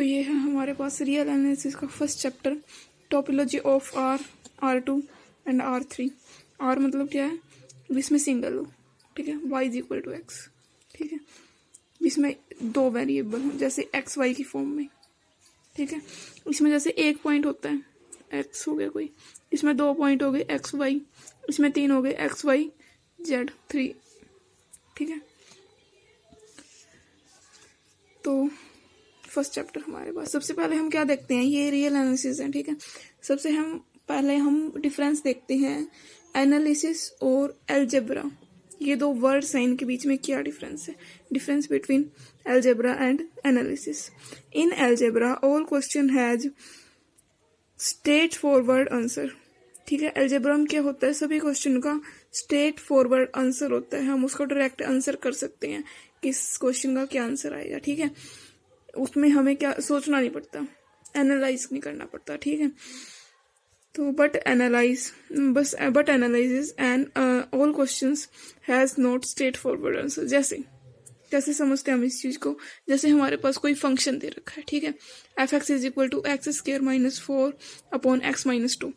ये है हमारे पास रियल एनालिसिस का first chapter, topology of R2 and R3। R मतलब क्या है, जिसमें सिंगल हो, ठीक है, y is equal to x, ठीक है, जिसमें दो वेरिएबल हो जैसे x y की फॉर्म में, ठीक है। इसमें जैसे एक पॉइंट होता है x हो गया कोई, इसमें दो पॉइंट हो गए x y, इसमें तीन हो गए x y z 3, ठीक है। तो फर्स्ट चैप्टर हमारे पास सबसे पहले हम क्या देखते हैं, ये रियल एनालिसिस है, ठीक है। सबसे पहले हम डिफरेंस देखते हैं एनालिसिस और अलजेब्रा। ये दो वर्ड्स हैं, इनके बीच में क्या डिफरेंस है, difference between algebra and analysis. In algebra all question has straight forward answer, ठीक है। अलजेब्रा में क्या होता है, सभी क्वेश्चन का स्ट्रेट फॉरवर्ड आंसर होता है, हम उसको डायरेक्ट आंसर कर सकते हैं किस क्वेश्चन का क्या आंसर आएगा, ठीक है। उसमें हमें क्या सोचना नहीं पड़ता, एनालाइज नहीं करना पड़ता, ठीक है। तो but analyse and all questions has not straight forward answer. जैसे समझते हैं हम इस चीज को, जैसे हमारे पास कोई फंक्शन दे रखा है, ठीक है, f(x) is equal to x² - 4 upon x - 2।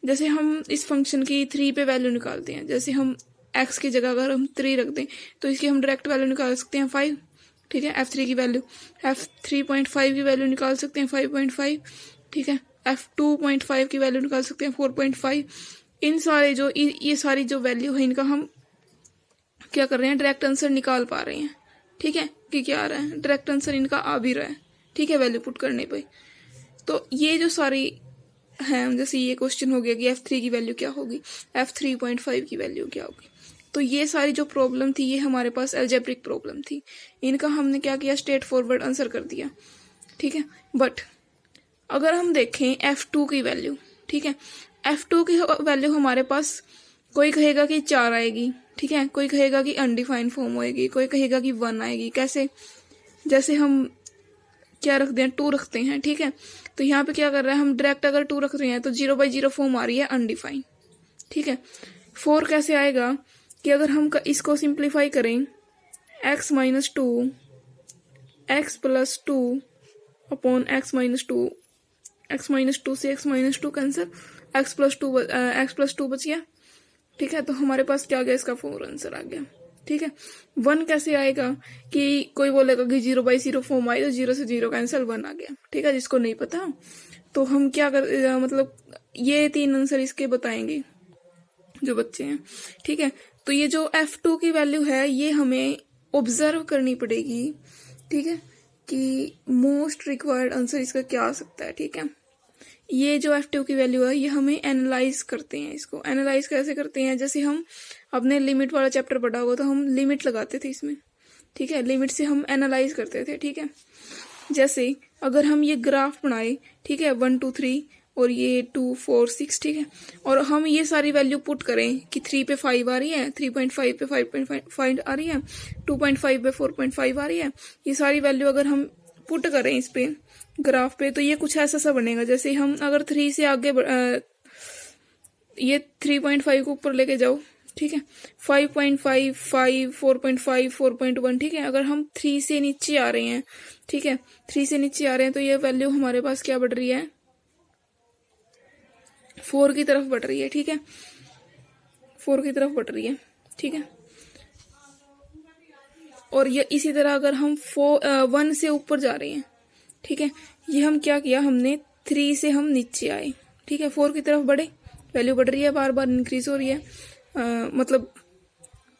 जैसे हम इस फंक्शन की 3 पे वैल्यू निकालते हैं, जैसे हम x की जगह अगर हम 3 रख दें तो इसकी हम डायरेक्ट वैल्यू निकाल सकते हैं 5, ठीक है। f3 की वैल्यू, f3.5 की वैल्यू निकाल सकते हैं 5.5, ठीक है। f2.5 की वैल्यू निकाल सकते हैं 4.5। इन सारे जो ये सारी जो वैल्यू है, इनका हम क्या कर रहे हैं, डायरेक्ट आंसर निकाल पा रहे हैं, ठीक है, कि क्या आ रहा है, डायरेक्ट आंसर इनका आ भी रहा है, ठीक है, वैल्यू पुट करने पे। तो ये जो सारी है, जैसे ये क्वेश्चन हो गया कि f3 की वैल्यू क्या होगी, f3.5 की वैल्यू क्या होगी। तो ये सारी जो प्रॉब्लम थी, ये हमारे पास अलजेब्रिक प्रॉब्लम थी, इनका हमने क्या किया, स्ट्रेट फॉरवर्ड आंसर कर दिया, ठीक है। बट अगर हम देखें f2 की वैल्यू, ठीक है, f2 की वैल्यू हमारे पास कोई कहेगा कि 4 आएगी, ठीक है, कोई कहेगा कि अनडिफाइंड फॉर्म होएगी, कोई कहेगा कि 1 आएगी। कैसे, जैसे हम क्या रखते हैं, 2 रखते हैं, ठीक है। तो यहाँ पे क्या कर रहा है, हम डायरेक्ट अगर 2 रख रहे हैं तो 0/0 फॉर्म आ रही है अनडिफाइंड, ठीक है। 4 कैसे आएगा कि अगर हम इसको सिंप्लीफाई करें, x - 2 x + 2 upon x - 2, x - 2 से x - 2 कैंसिल, x + 2 बच गया, ठीक है। तो हमारे पास क्या आ गया, इसका 4 आंसर आ गया, ठीक है। 1 कैसे आएगा कि कोई बोलेगा कि 0/0 फॉर्म आई तो 0 से 0 कैंसिल, 1 आ गया, ठीक है। जिसको नहीं पता तो हम क्या मतलब ये 3 आंसर इसके बताएंगे जो बच्चे हैं, ठीक है। तो ये जो f2 की वैल्यू है, ये हमें ऑब्जर्व करनी पड़ेगी, ठीक है, कि मोस्ट रिक्वायर्ड आंसर इसका क्या आ सकता है, ठीक है। ये जो f2 की वैल्यू है, ये हमें एनालाइज करते हैं। इसको एनालाइज कैसे करते हैं, जैसे हम अपने लिमिट वाला चैप्टर पढ़ा होगा तो हम लिमिट लगाते थे इसमें, ठीक है, लिमिट से हम एनालाइज करते थे, ठीक है। जैसे अगर हम ये ग्राफ बनाए, ठीक है, 1 2 3 और ये 2 4 6, ठीक है, और हम ये सारी वैल्यू पुट करें कि 3 पे 5 आ रही है, 3.5 पे 5.5 आ रही है, 2.5 पे 4.5 आ रही है, ये सारी वैल्यू अगर हम पुट करें इस पे ग्राफ पे, तो ये कुछ ऐसा सा बनेगा। जैसे हम अगर 3 से आगे ये 3.5 को ऊपर लेके जाओ, ठीक है, 5.5 5 4.5 4.1, ठीक है। अगर हम 3 से नीचे आ रहे हैं, ठीक है, 3 से नीचे आ रहे हैं तो ये वैल्यू हमारे पास क्या बढ़ रही है, 4 की तरफ बढ़ रही है, ठीक है, 4 की तरफ बढ़ रही है, ठीक है। और ये इसी तरह अगर हम 1 से ऊपर जा रहे हैं, ठीक है, ये हम क्या किया, हमने 3 से हम नीचे आए, ठीक है, 4 की तरफ बढ़े, वैल्यू बढ़ रही है, बार बार इंक्रीज हो रही है, मतलब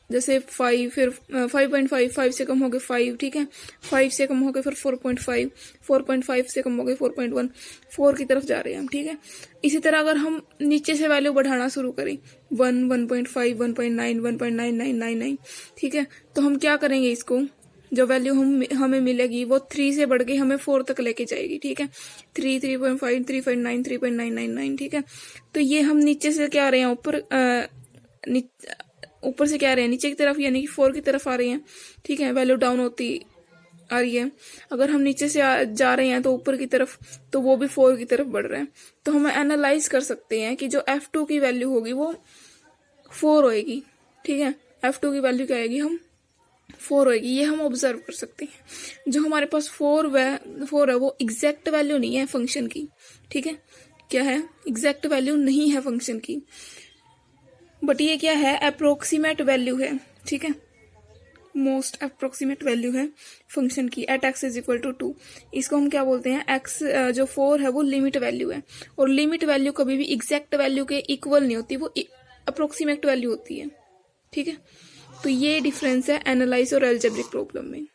जैसे 5, फिर 5.5, 5 से कम हो गए 5, ठीक है, 5 से कम हो गए फिर 4.5, 4.5 से कम हो गए 4.1, 4 की तरफ जा रहे हैं हम, ठीक है। इसी तरह अगर हम नीचे से वैल्यू बढ़ाना शुरू करें, 1 1.5 1.9 1.9999, ठीक है, तो हम क्या करेंगे, इसको जो वैल्यू हमें मिलेगी वो 3 से बढ़ के हमें 4 तक लेके जाएगी, ठीक है, 3 3.5 3.9 3.999, ठीक है। तो ये हम नीचे से क्या आ रहे हैं, ऊपर से क्या आ रहे हैं, नीचे की तरफ, यानी कि 4 की तरफ आ रहे हैं, ठीक है, वैल्यू डाउन होती आ रही है। अगर हम नीचे से जा रहे हैं तो ऊपर की तरफ, तो वो भी 4 की तरफ बढ़ रहे हैं। तो हम एनालाइज कर सकते हैं कि जो f2 की वैल्यू होगी वो 4 होएगी, ठीक है, f2 की वैल्यू क्या आएगी, हम 4 होगी, ये हम ऑब्जर्व कर सकते हैं। जो हमारे पास 4 है वो एग्जैक्ट वैल्यू नहीं है फंक्शन की, ठीक है, क्या है, एग्जैक्ट वैल्यू नहीं है फंक्शन की, बट ये क्या है, अप्रोक्सीमेट वैल्यू है, ठीक है, मोस्ट अप्रोक्सीमेट वैल्यू है फंक्शन की at x is equal to 2। इसको हम क्या बोलते हैं, एक्स जो 4 है वो लिमिट वैल्यू है, और लिमिट वैल्यू कभी भी एग्जैक्ट वैल्यू के इक्वल नहीं होती, वो अप्रोक्सीमेट वैल्यू होती है, ठीक है। तो ये डिफरेंस है एनालाइज और अलजेब्रिक प्रॉब्लम में।